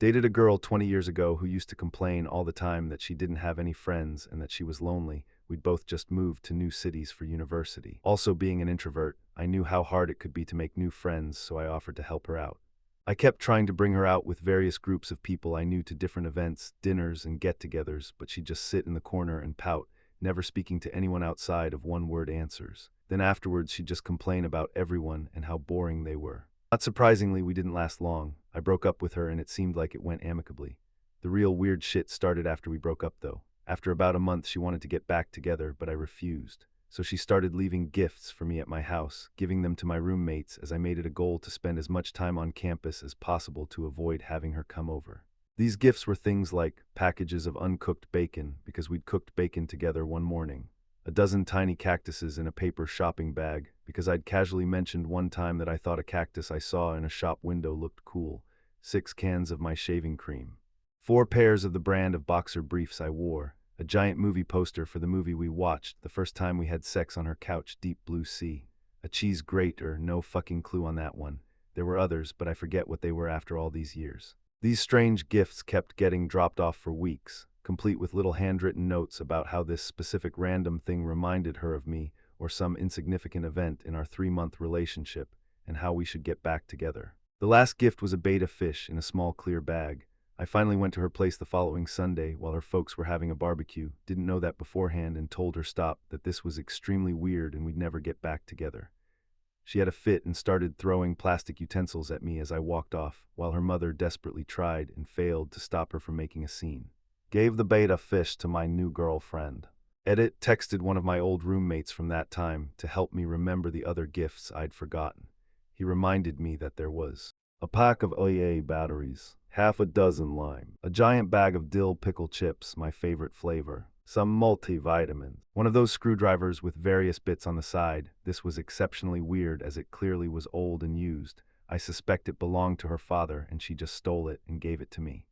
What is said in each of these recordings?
Dated a girl 20 years ago who used to complain all the time that she didn't have any friends and that she was lonely. We'd both just moved to new cities for university. Also, being an introvert, I knew how hard it could be to make new friends, so I offered to help her out. I kept trying to bring her out with various groups of people I knew to different events, dinners, and get-togethers, but she'd just sit in the corner and pout, never speaking to anyone outside of one-word answers. Then afterwards, she'd just complain about everyone and how boring they were. Not surprisingly, we didn't last long. I broke up with her and it seemed like it went amicably. The real weird shit started after we broke up though. After about a month, she wanted to get back together, but I refused. So she started leaving gifts for me at my house, giving them to my roommates as I made it a goal to spend as much time on campus as possible to avoid having her come over. These gifts were things like packages of uncooked bacon, because we'd cooked bacon together one morning, a dozen tiny cactuses in a paper shopping bag, because I'd casually mentioned one time that I thought a cactus I saw in a shop window looked cool, 6 cans of my shaving cream, 4 pairs of the brand of boxer briefs I wore, a giant movie poster for the movie we watched the first time we had sex on her couch, Deep Blue Sea, a cheese grate or no fucking clue on that one. There were others, but I forget what they were after all these years. These strange gifts kept getting dropped off for weeks, complete with little handwritten notes about how this specific random thing reminded her of me or some insignificant event in our 3-month relationship and how we should get back together. The last gift was a betta fish in a small clear bag. I finally went to her place the following Sunday while her folks were having a barbecue, didn't know that beforehand, and told her stop, that this was extremely weird and we'd never get back together. She had a fit and started throwing plastic utensils at me as I walked off, while her mother desperately tried and failed to stop her from making a scene. Gave the betta fish to my new girlfriend. Edit, texted one of my old roommates from that time to help me remember the other gifts I'd forgotten. He reminded me that there was a pack of AA batteries, half a dozen lime, a giant bag of dill pickle chips, my favorite flavor, some multivitamins, one of those screwdrivers with various bits on the side. This was exceptionally weird as it clearly was old and used. I suspect it belonged to her father and she just stole it and gave it to me.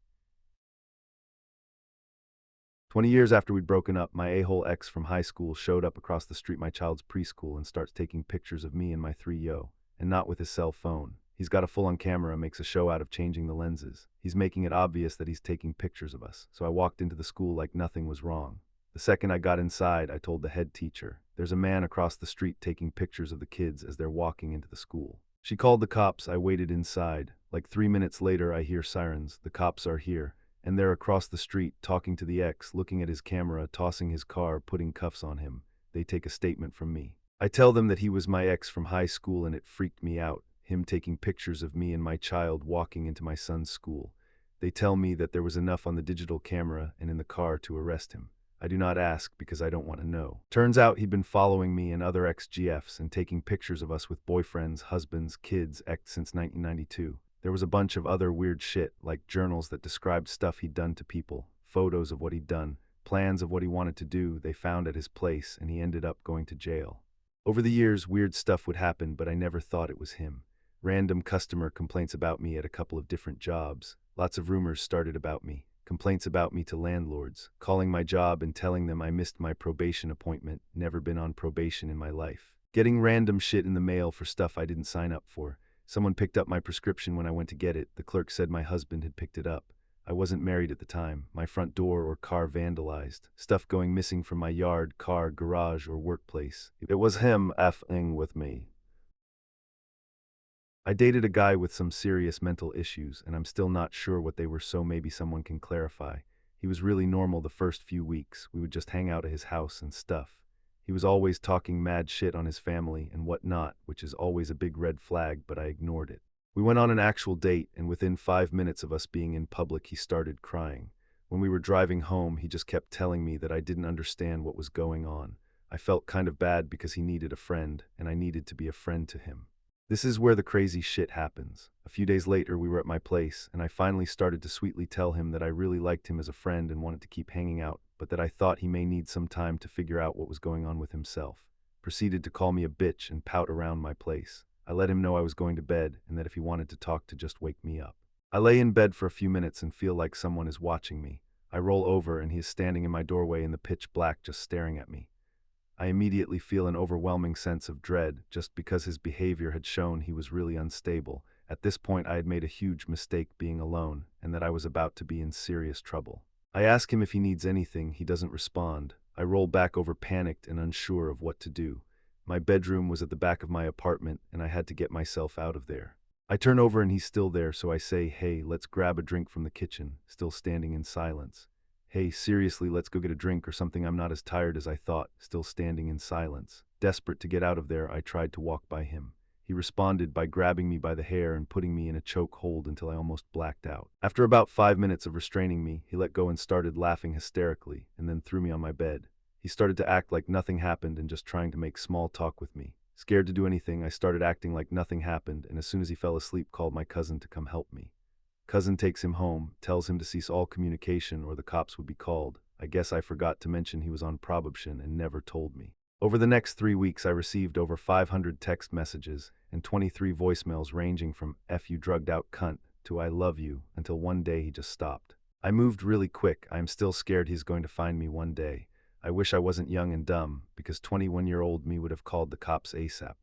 20 years after we'd broken up, my a-hole ex from high school showed up across the street my child's preschool and starts taking pictures of me and my 3-yo, and not with his cell phone. He's got a full-on camera and makes a show out of changing the lenses. He's making it obvious that he's taking pictures of us, so I walked into the school like nothing was wrong. The second I got inside, I told the head teacher, "There's a man across the street taking pictures of the kids as they're walking into the school." She called the cops. I waited inside. Like 3 minutes later, I hear sirens. The cops are here, and they're across the street, talking to the ex, looking at his camera, tossing his car, putting cuffs on him. They take a statement from me. I tell them that he was my ex from high school and it freaked me out, him taking pictures of me and my child walking into my son's school. They tell me that there was enough on the digital camera and in the car to arrest him. I do not ask because I don't want to know. Turns out he'd been following me and other ex-GFs and taking pictures of us with boyfriends, husbands, kids, ex since 1992. There was a bunch of other weird shit, like journals that described stuff he'd done to people, photos of what he'd done, plans of what he wanted to do they found at his place, and he ended up going to jail. Over the years, weird stuff would happen, but I never thought it was him. Random customer complaints about me at a couple of different jobs. Lots of rumors started about me. Complaints about me to landlords, calling my job and telling them I missed my probation appointment, never been on probation in my life. Getting random shit in the mail for stuff I didn't sign up for. Someone picked up my prescription when I went to get it. The clerk said my husband had picked it up. I wasn't married at the time. My front door or car vandalized. Stuff going missing from my yard, car, garage, or workplace. It was him effing with me. I dated a guy with some serious mental issues, and I'm still not sure what they were, so maybe someone can clarify. He was really normal the first few weeks. We would just hang out at his house and stuff. He was always talking mad shit on his family and whatnot, which is always a big red flag, but I ignored it. We went on an actual date, and within 5 minutes of us being in public, he started crying. When we were driving home, he just kept telling me that I didn't understand what was going on. I felt kind of bad because he needed a friend, and I needed to be a friend to him. This is where the crazy shit happens. A few days later, we were at my place, and I finally started to sweetly tell him that I really liked him as a friend and wanted to keep hanging out, but that I thought he may need some time to figure out what was going on with himself. Proceeded to call me a bitch and pout around my place. I let him know I was going to bed and that if he wanted to talk, to just wake me up. I lay in bed for a few minutes and feel like someone is watching me. I roll over and he is standing in my doorway in the pitch black, just staring at me. I immediately feel an overwhelming sense of dread, just because his behavior had shown he was really unstable, At this point, I had made a huge mistake being alone, and that I was about to be in serious trouble. I ask him if he needs anything, he doesn't respond. I roll back over panicked and unsure of what to do. My bedroom was at the back of my apartment, and I had to get myself out of there. I turn over and he's still there, so I say, "Hey, let's grab a drink from the kitchen," still standing in silence. "Hey, seriously, let's go get a drink or something, I'm not as tired as I thought," still standing in silence. Desperate to get out of there, I tried to walk by him. He responded by grabbing me by the hair and putting me in a choke hold until I almost blacked out. After about 5 minutes of restraining me, he let go and started laughing hysterically, and then threw me on my bed. He started to act like nothing happened and just trying to make small talk with me. Scared to do anything, I started acting like nothing happened, and as soon as he fell asleep, called my cousin to come help me. Cousin takes him home, tells him to cease all communication or the cops would be called. I guess I forgot to mention he was on probation and never told me. Over the next 3 weeks, I received over 500 text messages and 23 voicemails ranging from "F you drugged out cunt" to "I love you," until one day he just stopped. I moved really quick. I am still scared he's going to find me one day. I wish I wasn't young and dumb, because 21-year-old me would have called the cops ASAP.